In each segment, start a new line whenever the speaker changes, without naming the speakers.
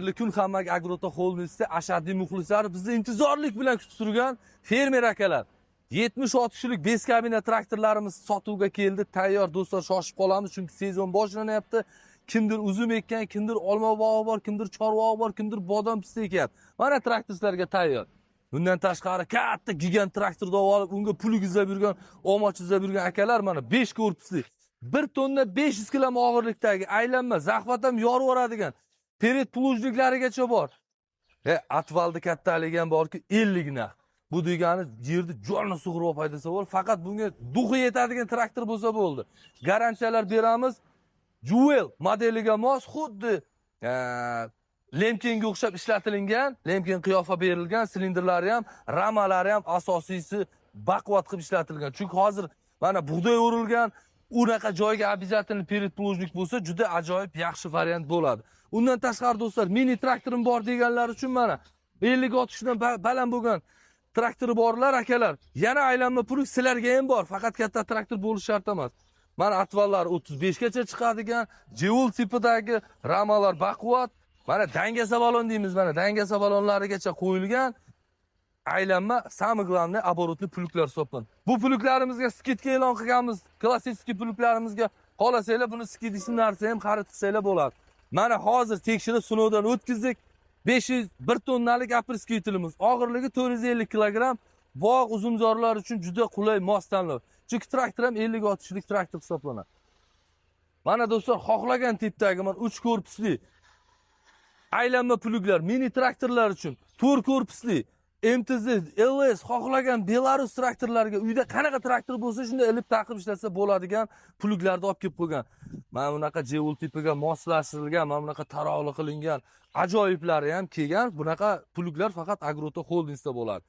Xayrli kun hammaga Agroto Holding'da ashaddiy muxlislar bizni intizorlik bilan kutib turgan fermer akalar. 70 kishilik 5 kabina traktorlarimiz sotuvga keldi. Tayyor do'stlar, shoshib qolamiz chunki sezon boshlanyapti. Kimdir uzum ekkan, kimdir olma bog'i bor, kimdir chorva bor, kimdir bodom pista ekyapti. Mana traktorlarga tayyor. Bundan tashqari katta gigant traktorda olib, unga pul izlab yurgan, omoch izlab yurgan akalar mana 5 korpusli 1 tonna 500 kg og'irlikdagi aylanma, zaxvat ham yorib yuboradigan pered plujniklarigacha bor. Atvalda kattaligi ham borki 50 na. Bu degani yerda jonni sug'urib foydasi bor. Faqat bunga duxi yetadigan traktor bo'lsa bo'ldi. Garantiyalar beramiz. Jewel modeliga mos, xuddi Lemkenga o'xshab ishlatilgan, Lemken qiyofa berilgan, silindrlari ham, ramalari ham asosiysi baquvvat qilib ishlatilgan. Chunki hozir mana bug'doy o'rilgan, unaqa joyga обязательно pered plujnik bo'lsa, juda ajoyib yaxshi variant bo'ladi. Undan tashqari do'stlar, mini traktorim bor deganlar uchun mana 50 kishidan baland bo'lgan traktori borlar akalar. Yana aylanma pul sizlarga ham bor, faqat katta traktor bo'lishi shart emas. Mana atvallar 35 gacha chiqadigan, Jewel tipidagi ramalar baquvvat. Mana dangasa balon deymiz, mana dangasa balonlarigacha qo'yilgan aylanma, самый главный оборотный puluklar hisoblanadi. Bu puluklarimizga skidka e'lon qilganmiz. Klassik puluklarimizga qolasanglar buni skidishni narsa ham xarid qilsanglar bo'ladi. Mana hozir tekshirib sinovdan o'tkazdik. 1 tonnalik aprisketilimiz, og'irligi 450 kg, bog' uzumzorlar uchun juda qulay mos tanlov. Chunki traktor ham 50 kishilik traktor hisoblanadi. Mana do'stlar, xohlagan tipdagi mana 3 korpusli aylanma puluklar mini traktorlar uchun 4 korpusli MTZ, LS xohlagan Belarus traktorlariga uyda qanaqa traktor bo'lsa shunda ilib taqib ishlasa bo'ladigan puluklarni olib kelib qo'ygan. Mana bunaqa Jewel tipiga moslashtirilgan, mana bunaqa tarovli qilingan ajoyiblari ham kelgan. Bunaqa puluklar faqat Agroto Holding'da bo'ladi.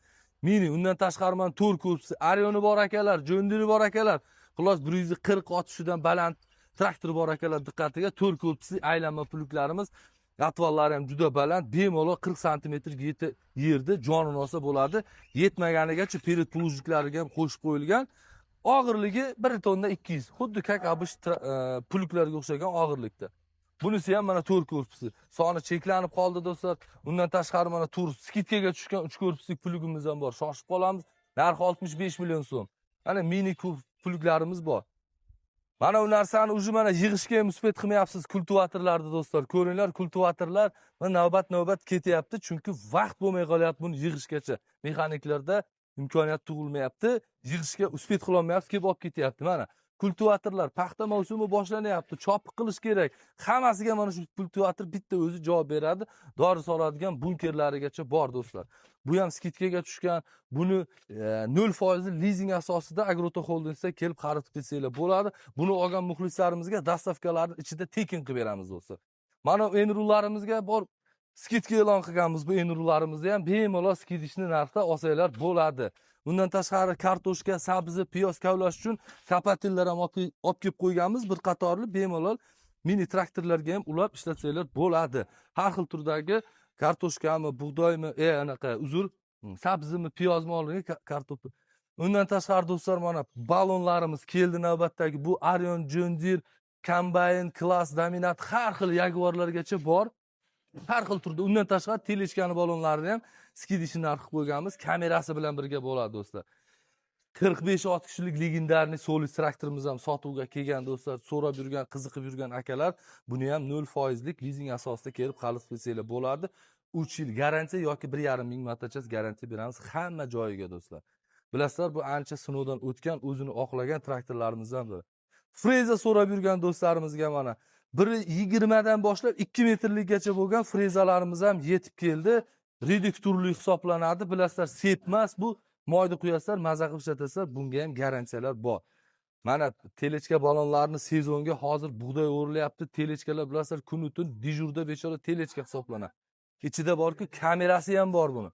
Mini, undan tashqari mana 4 korpusli Arioni bor akalar, Jondiri bor akalar. Xullas 140 dan baland traktor bor akalar diqqatiga. 4 korpusli aylanma puluklarimiz. Atvallari ham juda baland, bemalol 40 santimetrga yerda joninosa bo'ladi. Yetmaganigacha pered plujniklariga ham qo'shib qo'yilgan. Og'irligi 1 tonna 200. Xuddi kakabish puluklarga o'xshagan og'irlikda. Bunisi ham mana 4 korpusli. Soni cheklanib qoldi do'stlar. Undan tashqari mana tur skidkaga tushgan 3 korpusli pulugimiz ham bor. Shoshib qolamiz. Narxi 65 million so'm. Mana mini puluklarimiz bor. Mana u narsani o'zi mana yig'ishga ham uspet qilmayapsiz kultivatorlarda do'stlar. Ko'ringlar, kultivatorlar navbat ketyapti, chunki vaqt bo'lmay qolyapti buni yig'ishgacha. Mexaniklarda imkoniyat tug'ilmayapti, yig'ishga uspet qila olmayapti, kelib olib ketyapti. Mana kultivatorlar paxta mavsumi boshlanyapti, chopiq qilish kerak. Hammasiga mana shu kultivator bitta o'zi javob beradi. Dori soladigan bunkerlarigacha bor do'stlar. Bu ham skidkaga tushgan. Buni 0% lizing asosida Agroto Holding'da kelib xarid qilsanglar bo'ladi. Buni olgan muxlislarimizga dastavkalarni ichida tekin qilib beramiz do'stlar. Mana enrularimizga bor skidka e'lon qilganmiz. Bu enrularimizni ham bemalol skidishni narxda olsanglar bo'ladi. Bundan tashqari kartoshka, sabzi, piyoz kavlash uchun kapatillar ham olib kelib qo'yganmiz. Bir qatorli bemalol mini traktorlarga ham ulab ishlatsanglar bo'ladi. Har xil turdagi kartoshkami, bug'doymi, anaqa uzr, sabzimi, piyozmi olingan kartoshka. Undan tashqari do'stlar mana balonlarimiz keldi navbatdagi. Bu Arion, Jondir, Combine, Class, Dominant har xil Jaguarlargacha bor. Har xil turda. Undan tashqari telechkani balonlarini ham skidishni narxi qo'yganmiz. Kamerasi bilan birga bo'ladi do'stlar. 45 kishilik legendarniy Solis traktorimiz ham sotuvga kelgan do'stlar. So'rab yurgan, qiziqib yurgan akalar, buni ham 0% lizing asosida kelib xarid qilsanglar bo'ladi. 3 yil garantiya yoki 1,5 ming manatcha garantiya beramiz hamma joyiga do'stlar. Bilasizlar, bu ancha sinovdan o'tgan, o'zini oqlagan traktorlarimizdan biri. Freza so'rab yurgan do'stlarimizga mana 1,20 dan boshlab 2 metrlikgacha bo'lgan frezalarimiz ham yetib keldi. Reduktorli hisoblanadi. Bilasizlar, sepmas bu. Moyni quyasizlar, maza qilib ishlatasizlar, bunga ham garantiyalar bor. Mana telechka balonlarini sezonga hozir bug'doy o'rilyapti. Telechkalar bilasizlar, kun-tun dijurda bechora telechka hisoblanadi. Ichida borki, kamerasi ham bor buni.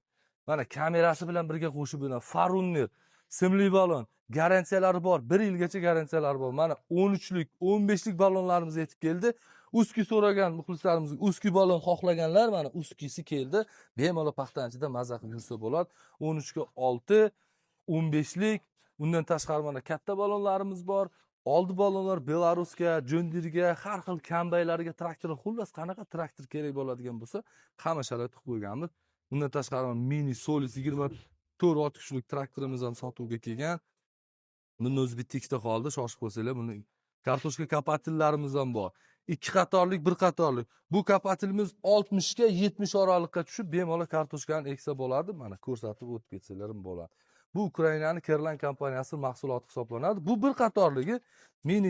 Mana kamerasi bilan birga qo'shib bo'ladi. Farunner, simli balon, garantiyalari bor. 1 yilgacha garantiyalari bor. Mana 13lik, 15lik balonlarimiz yetib keldi. Uski so'ragan muxlislarimiz, uski balon xohlaganlar mana uskisi keldi. Bemalol paxtanchida maza qilib yursa bo'ladi. 13 ga 6, 15lik, undan tashqari mana katta balonlarimiz bor. oldi balonlar Belarusga, Jondirga, har xil kombaynlarga traktor, xullas qanaqa traktor kerak bo'ladigan bo'lsa, hamma sharoit qilib qo'yganmiz. Bundan tashqari mini Solis 24 ot kuchli traktorimiz ham sotuvga kelgan. Buni o'zi bitta ikkita qoldi, shoshib qo'ysanglar, buni kartoshka kapatillarimiz ham bor. 2 qatorlik, 1 qatorlik. Bu kapatilimiz 60 ga 70 oralikqa tushib, bemalol kartoshkani eksa bo'ladi. Mana ko'rsatib o'tib ketsalar ham bo'ladi. Bu Ukrainaning Kerlan kompaniyasi mahsuloti hisoblanadi. Bu 1 qatorligi mini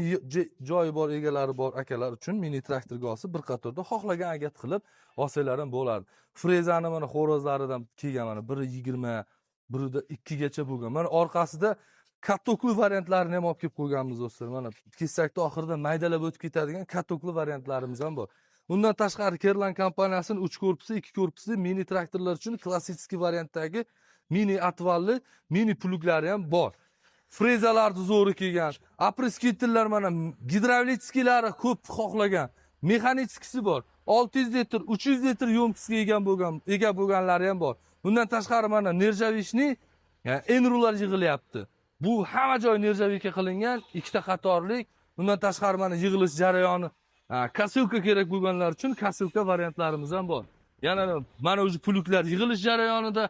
joyi bor, egalari bor akalar uchun mini traktorga olsa 1 qatorda xohlagan agat qilib olsalar ham bo'ladi. Frezani mana xo'rozlaridan kelgan mana 1.20, birida 2 gacha bo'lgan. Mana orqasida kattokli variantlarini ham olib kelib qo'yganmiz do'stlar. Mana kesakda oxirida maydalab o'tib ketadigan kattokli variantlarimiz ham bor. Undan tashqari Kerlan kompaniyasining 3 korpusli, 2 korpusli mini traktorlar uchun klassik variantdagi mini atvalli, mini pluglari ham bor. Frezalarni zo'ri kelgan. Apriskitellar mana gidravlitskilari ko'p xohlagan. Mexanitskisi bor. 600 litr, 300 litr yo'mkisiga ega bo'lganlari ham bor. Bundan tashqari mana nerjavishni enrular yig'ilyapti. Bu hamma joy nerjavika qilingan, ikkita qatorlik. Bundan tashqari mana yig'ilish jarayoni, kasilka kerak bo'lganlar uchun kasilka variantlarimiz ham bor. Yana mana o'sha puluklar yig'ilish jarayonida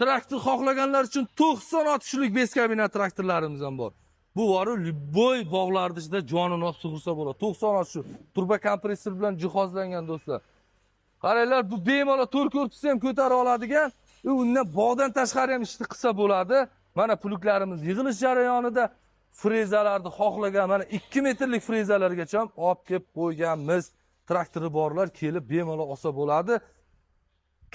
traktor xohlaganlar uchun 90 ot kuchlik 5 kabina traktorlarimiz ham bor. Bu bor, boy bog'larda ichida jonini olib sug'ursa bo'ladi. 90 ot shu turbo kompressor bilan jihozlangan do'stlar. Qaranglar, bu bemalol 4 korpusni ham ko'tarib oladigan, undan bog'dan tashqari ham ishni qilsa bo'ladi. Mana puluklarimiz yig'ilish jarayonida frezalarni xohlagan mana 2 metrlik frezalargacha ham olib kelib qo'yganmiz. Traktori borlar kelib bemalol olsa bo'ladi.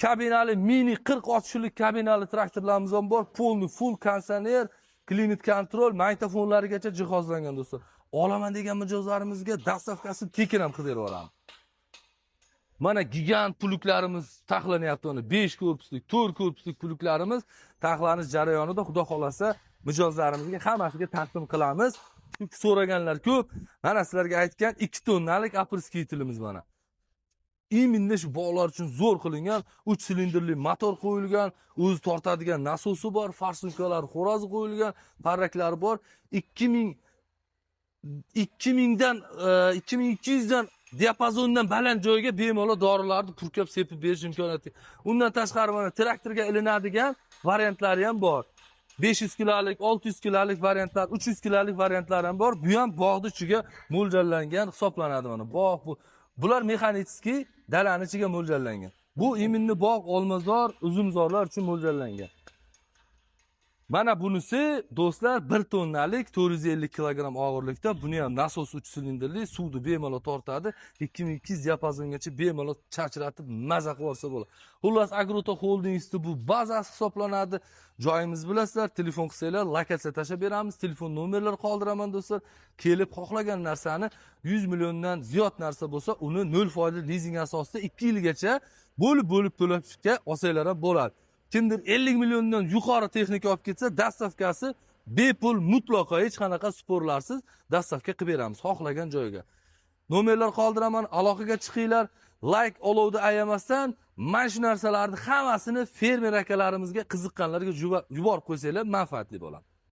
Kabinali mini 40 otishlik kabinali traktorlarimiz ham bor. Polni full konditsioner, klimat kontrol, magnitofonlarigacha jihozlangan do'stlar. Olaman degan mijozlarimizga dastavkasini tekin ham qilib beramiz. Mana gigant puluklarimiz taxlanyapti. 5 korpuslik, 4 korpuslik puluklarimiz taxlanish jarayonida xudo xolasa mijozlarimizga hammasiga taqdim qilamiz. Chunki so'raganlar ko'p. Mana sizlarga aytgan 2 tonnalik apriskitelimiz mana. Iminda shu bog'lar uchun zo'r qilingan 3 silindrli motor qo'yilgan, o'zi tortadigan nasosi bor, farsunkalar, xo'rozi qo'yilgan, parraklari bor. 2200 dan diapazondan baland joyga bemalol dorilarni purkab sepib berish imkoniyati. Undan tashqari mana traktorga ilinadigan variantlari ham bor. 500 kilolik, 600 kilolik variantlar, 300 kilolik variantlar ham bor. Bu ham bog'ning ichiga mo'ljallangan hisoblanadi mana. Bog' bu. Bular mexanitskiy dalaning ichiga mo'ljallangan. Bu iminli bog', olmazor, uzumzorlar uchun mo'ljallangan. Mana bunisi do'stlar 1 tonnalik 450 kilogramm og'irlikda. Buni ham nasos 3 silindrli, suvni bemalol tortadi. 2200 diapazongacha bemalol charchiratib maza qilib olsa bo'ladi. Xullas, Agroto Holdings'da bu bazasi hisoblanadi. Joyimiz bilasizlar, telefon qilsanglar, lokatsiya tashab beramiz. Telefon nomerlari qoldiraman do'stlar. Kelib xohlagan narsani 100 milliondan ziyod narsa bo'lsa, uni 0% lizing asosida 2 yilgacha bo'lib to'lashga olsanglar ham bo'ladi. Kimdir 50 milliondan yuqori texnika olib ketsa, dastavkasi bepul, mutlaqo hech qanaqa sporlarsiz dastavka qilib beramiz xohlagan joyga. Nomerlar qoldiraman, aloqaga chiqinglar. Like olovni ayamasdan mana shu narsalarni hammasini fermer akalarimizga qiziqqanlarga yuborib qo'ysanglar manfaatli bo'ladi.